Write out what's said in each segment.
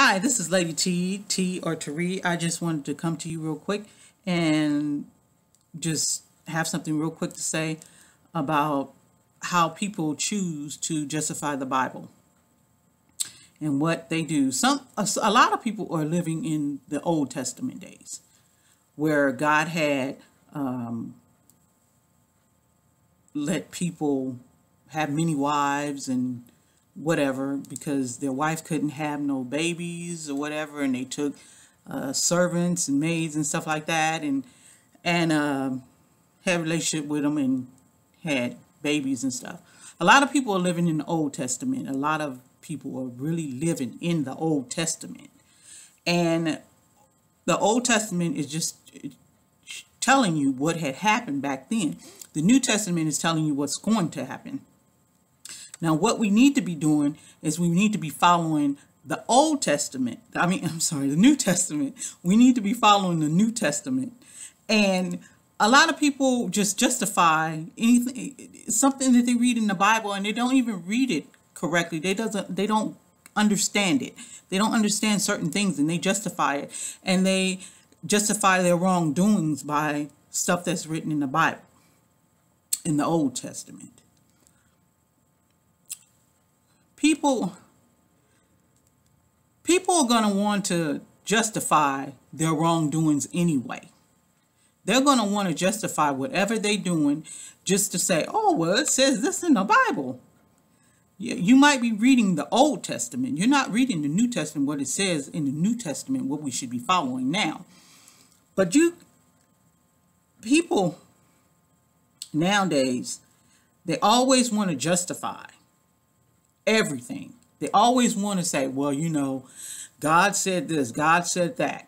Hi, this is Lady T or Tari. I just wanted to come to you real quick and just have something real quick to say about how people choose to justify the Bible and what they do. A lot of people are living in the Old Testament days where God had let people have many wives and whatever because their wife couldn't have no babies or whatever, and they took servants and maids and stuff like that and had a relationship with them and had babies and stuff. A lot of people are living in the Old Testament. A lot of people are really living in the Old Testament, and the Old Testament is just telling you what had happened back then. The New Testament is telling you what's going to happen. Now, what we need to be doing is we need to be following the Old Testament. The New Testament. We need to be following the New Testament. And a lot of people just justify anything, something that they read in the Bible, and they don't even read it correctly. They don't understand it. They don't understand certain things, and they justify it. And they justify their wrongdoings by stuff that's written in the Bible, in the Old Testament. People are going to want to justify their wrongdoings anyway. They're going to want to justify whatever they're doing just to say, oh, well, it says this in the Bible. You might be reading the Old Testament. You're not reading the New Testament, what it says in the New Testament, what we should be following now. But people nowadays, they always want to justify everything. They always want to say, well, God said this, God said that,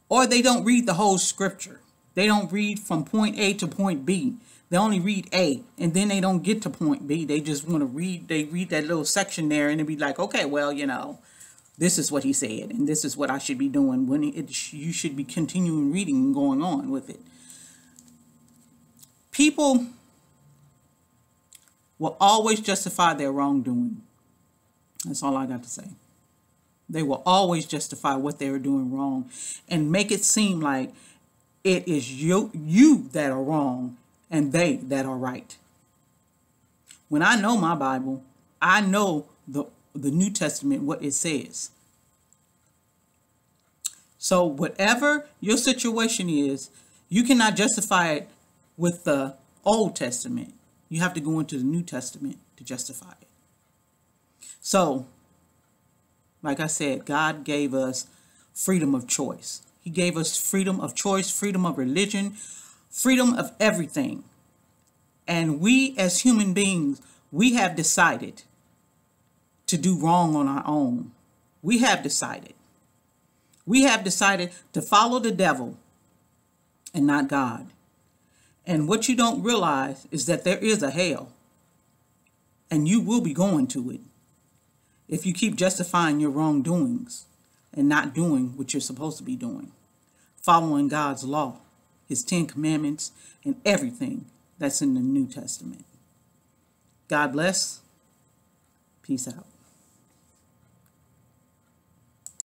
Or they don't read the whole scripture. They don't read from point A to point B. They only read A, and then they don't get to point B. They just want to read, they read that little section there, and they be like, okay, well, this is what he said, and this is what I should be doing. When you should be continuing reading and going on with it. People will always justify their wrongdoing. That's all I got to say. They will always justify what they are doing wrong and make it seem like it is you that are wrong and they that are right. When I know my Bible, I know the New Testament, what it says. So whatever your situation is, you cannot justify it with the Old Testament. You have to go into the New Testament to justify it. So, like I said, God gave us freedom of choice. He gave us freedom of choice, freedom of religion, freedom of everything. And we as human beings, we have decided to do wrong on our own. We have decided. We have decided to follow the devil and not God. And what you don't realize is that there is a hell, and you will be going to it if you keep justifying your wrongdoings and not doing what you're supposed to be doing, following God's law, his 10 commandments, and everything that's in the New Testament. God bless. Peace out.